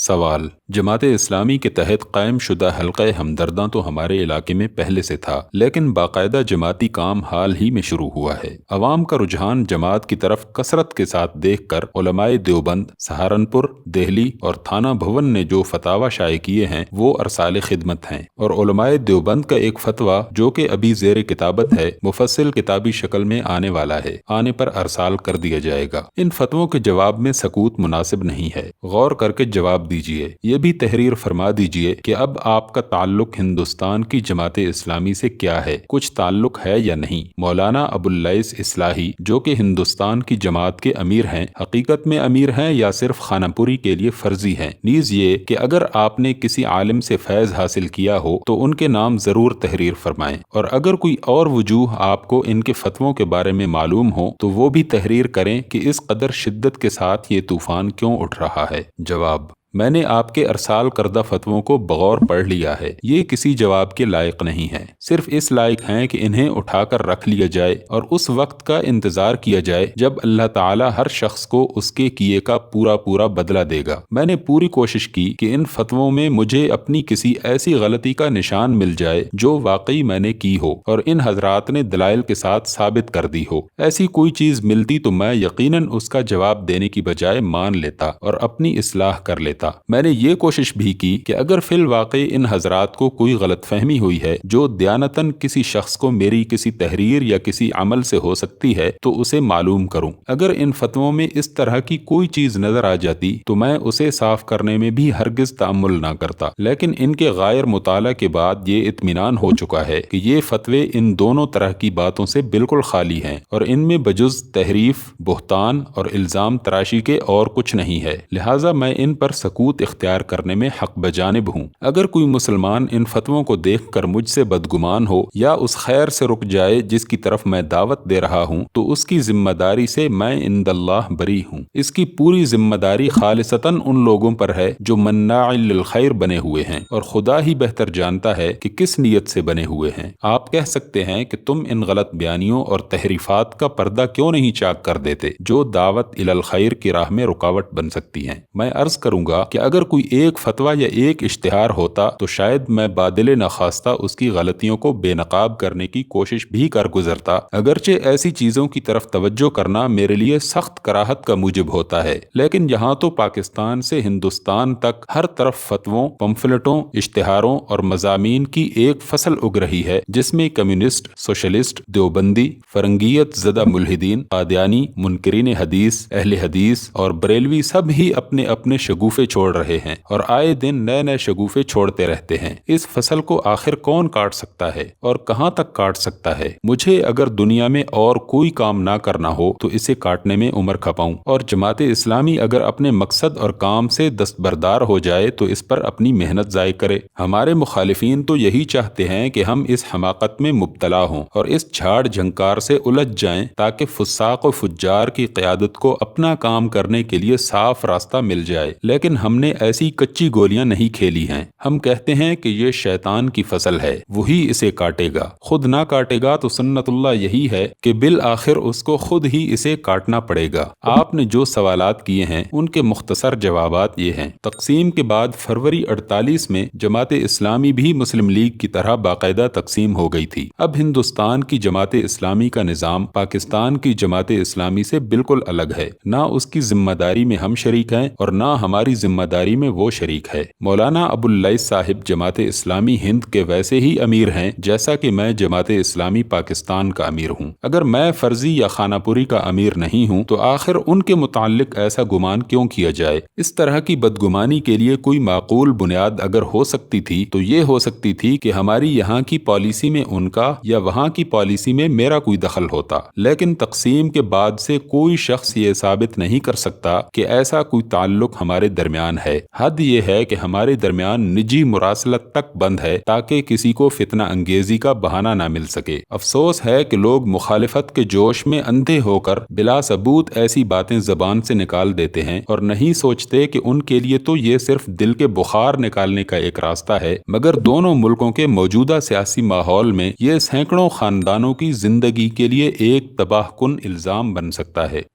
سوال: جماعت اسلامی کے تحت قائم شدہ حلقہ ہمدرداں تو ہمارے علاقے میں پہلے سے تھا، لیکن باقاعدہ جماعتی کام حال ہی میں شروع ہوا ہے۔ عوام کا رجحان جماعت کی طرف کثرت کے ساتھ دیکھ کر علماء دیوبند، سہارنپور، دہلی اور تھانہ بھون نے جو فتاوی شائع کیے ہیں وہ ارسال خدمت ہیں، اور علماء دیوبند کا ایک فتویٰ جو کہ ابھی زیر کتابت ہے مفصل کتابی شکل میں آنے والا ہے، آنے پر ارسال کر دیا جائے گا۔ ان فتووں کے جواب میں سکوت مناسب نہیں ہے، غور کر کے جواب دیجئے۔ یہ بھی تحریر فرما دیجئے کہ اب آپ کا تعلق ہندوستان کی جماعت اسلامی سے کیا ہے، کچھ تعلق ہے یا نہیں۔ مولانا ابواللیث اصلاحی جو کہ ہندوستان کی جماعت کے امیر ہیں، حقیقت میں امیر ہیں یا صرف خانہ پوری کے لیے فرضی ہیں؟ نیز یہ کہ اگر آپ نے کسی عالم سے فیض حاصل کیا ہو تو ان کے نام ضرور تحریر فرمائیں، اور اگر کوئی اور وجوہ آپ کو ان کے فتووں کے بارے میں معلوم ہو تو وہ بھی تحریر کریں کہ اس قدر شدت کے ساتھ یہ طوفان کیوں اٹھ رہا ہے۔ جواب: میں نے آپ کے ارسال کردہ فتووں کو بغور پڑھ لیا ہے، یہ کسی جواب کے لائق نہیں ہے، صرف اس لائق ہیں کہ انہیں اٹھا کر رکھ لیا جائے اور اس وقت کا انتظار کیا جائے جب اللہ تعالی ہر شخص کو اس کے کیے کا پورا بدلہ دے گا۔ میں نے پوری کوشش کی کہ ان فتووں میں مجھے اپنی کسی ایسی غلطی کا نشان مل جائے جو واقعی میں نے کی ہو اور ان حضرات نے دلائل کے ساتھ ثابت کر دی ہو۔ ایسی کوئی چیز ملتی تو میں یقیناً اس کا جواب دینے کی بجائے مان لیتا اور اپنی اصلاح کر لیتا۔ میں نے یہ کوشش بھی کی کہ اگر فی الواقع ان حضرات کو کوئی غلط فہمی ہوئی ہے جو دیانتاً کسی شخص کو میری کسی تحریر یا کسی عمل سے ہو سکتی ہے تو اسے معلوم کروں۔ اگر ان فتووں میں اس طرح کی کوئی چیز نظر آ جاتی تو میں اسے صاف کرنے میں بھی ہرگز تأمل نہ کرتا، لیکن ان کے غائر مطالعہ کے بعد یہ اطمینان ہو چکا ہے کہ یہ فتوے ان دونوں طرح کی باتوں سے بالکل خالی ہیں اور ان میں بجز تحریف، بہتان اور الزام تراشی کے اور کچھ نہیں ہے، لہٰذا میں ان پر سکوت اختیار کرنے میں حق بجانب ہوں۔ اگر کوئی مسلمان ان فتووں کو دیکھ کر مجھ سے بدگمان ہو یا اس خیر سے رک جائے جس کی طرف میں دعوت دے رہا ہوں تو اس کی ذمہ داری سے میں عند اللہ بری ہوں۔ اس کی پوری ذمہ داری خالصتاً ان لوگوں پر ہے جو مناع للخیر بنے ہوئے ہیں، اور خدا ہی بہتر جانتا ہے کہ کس نیت سے بنے ہوئے ہیں۔ آپ کہہ سکتے ہیں کہ تم ان غلط بیانیوں اور تحریفات کا پردہ کیوں نہیں چاک کر دیتے جو دعوت الی الخیر کی راہ میں رکاوٹ بن سکتی ہیں۔ میں عرض کروں گا کہ اگر کوئی ایک فتویٰ یا ایک اشتہار ہوتا تو شاید میں بادل نخواستہ اس کی غلطیوں کو بے نقاب کرنے کی کوشش بھی کر گزرتا، اگرچہ ایسی چیزوں کی طرف توجہ کرنا میرے لیے سخت کراہت کا موجب ہوتا ہے، لیکن یہاں تو پاکستان سے ہندوستان تک ہر طرف فتووں، پمفلٹوں، اشتہاروں اور مضامین کی ایک فصل اگ رہی ہے جس میں کمیونسٹ، سوشلسٹ، دیوبندی، فرنگیت زدہ ملحدین، قادیانی، منکرین حدیث، اہل حدیث اور بریلوی سب ہی اپنے اپنے شگوفے چھوڑ رہے ہیں اور آئے دن نئے شگوفے چھوڑتے رہتے ہیں۔ اس فصل کو آخر کون کاٹ سکتا ہے اور کہاں تک کاٹ سکتا ہے؟ مجھے اگر دنیا میں اور کوئی کام نہ کرنا ہو تو اسے کاٹنے میں عمر کھپاؤں، اور جماعت اسلامی اگر اپنے مقصد اور کام سے دستبردار ہو جائے تو اس پر اپنی محنت ضائع کرے۔ ہمارے مخالفین تو یہی چاہتے ہیں کہ ہم اس حماقت میں مبتلا ہوں اور اس جھاڑ جھنکار سے الجھ جائیں تاکہ فساق و فجار کی قیادت کو اپنا کام کرنے کے لیے صاف راستہ مل جائے، لیکن ہم نے ایسی کچی گولیاں نہیں کھیلی ہیں۔ ہم کہتے ہیں کہ یہ شیطان کی فصل ہے، وہی اسے کاٹے گا، خود نہ کاٹے گا تو سنت اللہ یہی ہے کہ بالآخر اس کو خود ہی اسے کاٹنا پڑے گا۔ آپ نے جو سوالات کیے ہیں ان کے مختصر جوابات یہ ہیں۔ تقسیم کے بعد فروری 48 میں جماعت اسلامی بھی مسلم لیگ کی طرح باقاعدہ تقسیم ہو گئی تھی۔ اب ہندوستان کی جماعت اسلامی کا نظام پاکستان کی جماعت اسلامی سے بالکل الگ ہے، نہ اس کی ذمہ داری میں ہم شریک ہیں اور نہ ہماری ذمہ داری میں وہ شریک ہے۔ مولانا ابواللیث صاحب جماعت اسلامی ہند کے ویسے ہی امیر ہیں جیسا کہ میں جماعت اسلامی پاکستان کا امیر ہوں۔ اگر میں فرضی یا خانہ پوری کا امیر نہیں ہوں تو آخر ان کے متعلق ایسا گمان کیوں کیا جائے؟ اس طرح کی بدگمانی کے لیے کوئی معقول بنیاد اگر ہو سکتی تھی تو یہ ہو سکتی تھی کہ ہماری یہاں کی پالیسی میں ان کا یا وہاں کی پالیسی میں میرا کوئی دخل ہوتا، لیکن تقسیم کے بعد سے کوئی شخص یہ ثابت نہیں کر سکتا کہ ایسا کوئی تعلق ہمارے درمیان ہے۔ حد یہ ہے کہ ہمارے درمیان نجی مراسلت تک بند ہے تاکہ کسی کو فتنہ انگیزی کا بہانہ نہ مل سکے۔ افسوس ہے کہ لوگ مخالفت کے جوش میں اندھے ہو کر بلا ثبوت ایسی باتیں زبان سے نکال دیتے ہیں اور نہیں سوچتے کہ ان کے لیے تو یہ صرف دل کے بخار نکالنے کا ایک راستہ ہے، مگر دونوں ملکوں کے موجودہ سیاسی ماحول میں یہ سینکڑوں خاندانوں کی زندگی کے لیے ایک تباہ کن الزام بن سکتا ہے۔